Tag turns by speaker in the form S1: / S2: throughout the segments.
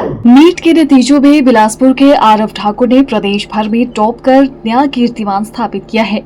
S1: NEET के नतीजों में बिलासपुर के आरव ठाकुर ने प्रदेश भर में टॉप कर नया कीर्तिमान स्थापित किया है।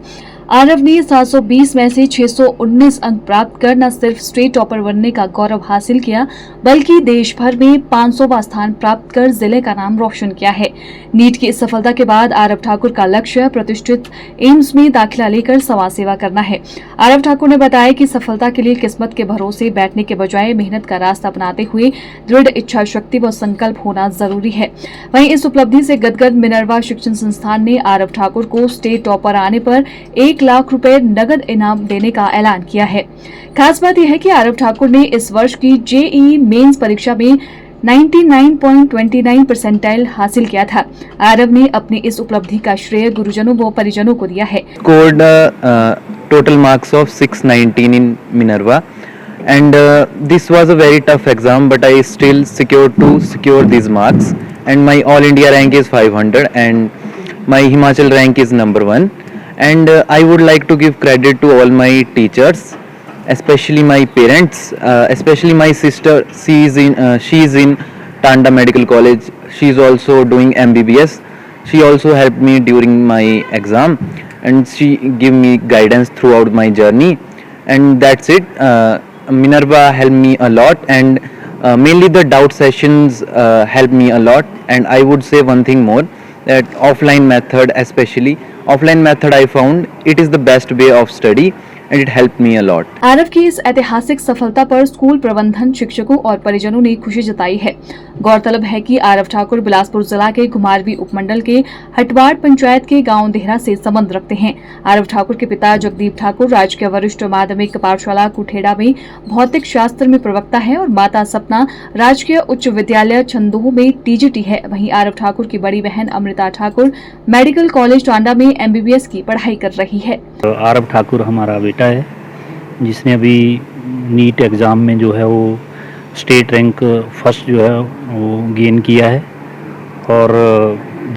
S1: आरव ने 720 में से 619 अंक प्राप्त कर न सिर्फ स्टेट टॉपर बनने का गौरव हासिल किया, बल्कि देश भर में 500वां स्थान प्राप्त कर जिले का नाम रोशन किया है। नीट की इस सफलता के बाद आरव ठाकुर का लक्ष्य प्रतिष्ठित एम्स में दाखिला लेकर समाज सेवा करना है। आरव ठाकुर ने बताया कि सफलता के लिए किस्मत के भरोसे बैठने के बजाय मेहनत का रास्ता अपनाते हुए दृढ़ इच्छा शक्ति व संकल्प होना जरूरी है। वहीं इस उपलब्धि से गदगद मिनर्वा शिक्षण संस्थान ने आरव ठाकुर को स्टेट टॉपर आने पर 1 लाख रुपए नगद इनाम देने का ऐलान किया है। खास बात यह है कि आरव ठाकुर ने इस वर्ष की जेईई मेंस परीक्षा में 99.29 परसेंटाइल हासिल किया था। आरव ने अपनी इस उपलब्धि का श्रेय गुरुजनों व परिजनों को दिया है।
S2: Scored total marks of 619 in Minerva, and this was a very tough exam, but I still secure these marks, and my all India rank is 500 and my Himachal rank is number 1. And I would like to give credit to all my teachers, especially my parents, especially my sister. She is in Tanda Medical College. She is also doing MBBS. She also helped me during my exam, and she gave me guidance throughout my journey. And that's it. Minerva helped me a lot, and mainly the doubt sessions helped me a lot. And I would say one thing more, that offline method, especially offline method, I found it is the best way of study, and it helped me a lot.
S1: Aarav की इस ऐतिहासिक सफलता पर school प्रबंधन, शिक्षकों और परिजनों ने खुशी जताई है। गौरतलब है कि आरव ठाकुर बिलासपुर जिला के घुमारवी उपमंडल के हटवाड़ पंचायत के गांव देहरा से संबंध रखते हैं। आरव ठाकुर के पिता जगदीप ठाकुर राजकीय वरिष्ठ माध्यमिक पाठशाला कुठेड़ा में भौतिक शास्त्र में प्रवक्ता है और माता सपना राजकीय उच्च विद्यालय छंदोह में टीजीटी है। वहीं आरव ठाकुर की बड़ी बहन अमृता ठाकुर मेडिकल कॉलेज टांडा में MBBS की पढ़ाई कर रही है।
S3: आरव ठाकुर हमारा बेटा है, जिसने अभी नीट एग्ज़ाम में जो है वो स्टेट रैंक फर्स्ट जो है वो गेन किया है। और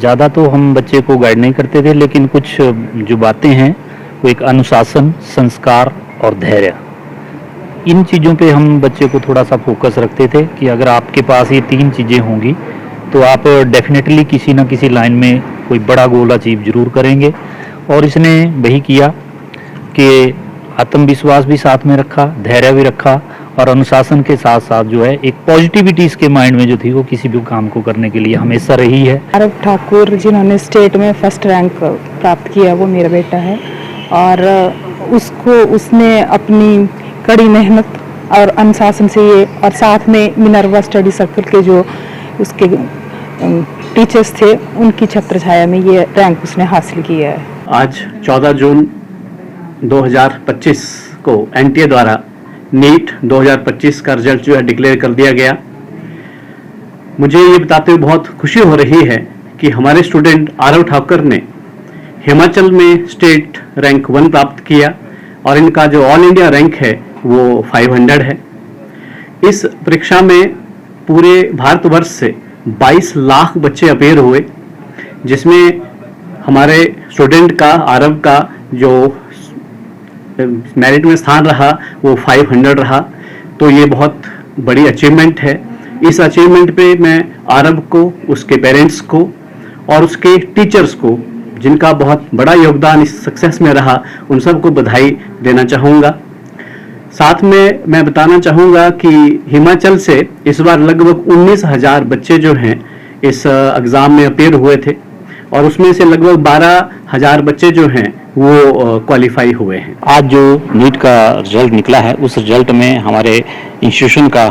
S3: ज़्यादा तो हम बच्चे को गाइड नहीं करते थे, लेकिन कुछ जो बातें हैं वो एक अनुशासन, संस्कार और धैर्य, इन चीज़ों पे हम बच्चे को थोड़ा सा फोकस रखते थे कि अगर आपके पास ये 3 चीज़ें होंगी तो आप डेफिनेटली किसी न किसी लाइन में कोई बड़ा गोल अचीव जरूर करेंगे। और इसने वही किया कि आत्मविश्वास भी साथ में रखा, धैर्य भी रखा, और अनुशासन के साथ साथ जो है एक पॉजिटिविटी इसके माइंड में जो थी वो किसी भी काम को करने के लिए हमेशा रही है।
S4: आरव ठाकुर जिन्होंने स्टेट में फर्स्ट रैंक प्राप्त किया वो मेरा बेटा है, और उसने अपनी कड़ी मेहनत और अनुशासन से ये, और साथ में मिनर्वा स्टडी सर्कल के जो उसके टीचर्स थे उनकी छत्र छाया में ये रैंक उसने हासिल किया है।
S5: आज 14 जून 2025 को NTA द्वारा नीट 2025 का रिजल्ट जो है डिक्लेयर कर दिया गया। मुझे ये बताते हुए बहुत खुशी हो रही है कि हमारे स्टूडेंट आरव ठाकुर ने हिमाचल में स्टेट रैंक 1 प्राप्त किया, और इनका जो ऑल इंडिया रैंक है वो 500 है। इस परीक्षा में पूरे भारतवर्ष से 22 लाख बच्चे अपेयर हुए, जिसमें हमारे स्टूडेंट का, आरव का जो मेरिट में स्थान रहा वो 500 रहा। तो ये बहुत बड़ी अचीवमेंट है। इस अचीवमेंट पे मैं आरव को, उसके पेरेंट्स को और उसके टीचर्स को, जिनका बहुत बड़ा योगदान इस सक्सेस में रहा, उन सबको बधाई देना चाहूँगा। साथ में मैं बताना चाहूँगा कि हिमाचल से इस बार लगभग 19,000 बच्चे जो हैं इस एग्ज़ाम में अपेयर हुए थे, और उसमें से लगभग 12,000 बच्चे जो हैं वो क्वालिफाई हुए हैं।
S3: आज जो नीट का रिजल्ट निकला है, उस रिजल्ट में हमारे इंस्टीट्यूशन का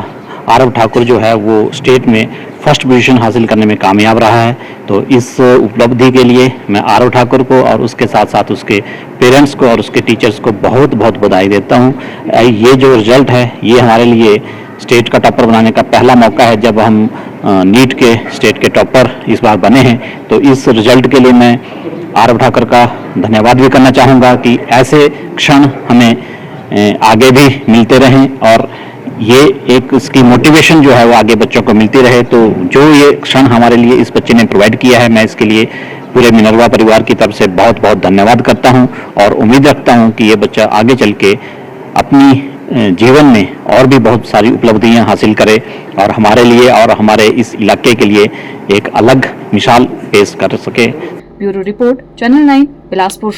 S3: आरव ठाकुर जो है वो स्टेट में फर्स्ट पोजीशन हासिल करने में कामयाब रहा है। तो इस उपलब्धि के लिए मैं आरव ठाकुर को और उसके साथ साथ उसके पेरेंट्स को और उसके टीचर्स को बहुत बहुत बधाई देता हूँ। ये जो रिजल्ट है ये हमारे लिए स्टेट का टॉपर बनाने का पहला मौका है, जब हम नीट के स्टेट के टॉपर इस बार बने हैं। तो इस रिजल्ट के लिए मैं आरव ठाकुर का धन्यवाद भी करना चाहूँगा कि ऐसे क्षण हमें आगे भी मिलते रहें, और ये एक उसकी मोटिवेशन जो है वो आगे बच्चों को मिलती रहे। तो जो ये क्षण हमारे लिए इस बच्चे ने प्रोवाइड किया है, मैं इसके लिए पूरे मिनर्वा परिवार की तरफ से बहुत बहुत धन्यवाद करता हूँ, और उम्मीद रखता हूँ कि ये बच्चा आगे चल के अपनी जीवन में और भी बहुत सारी उपलब्धियां हासिल करे और हमारे लिए और हमारे इस इलाके के लिए एक अलग मिसाल पेश कर सके।
S1: Bureau report, channel 9, Bilaspur.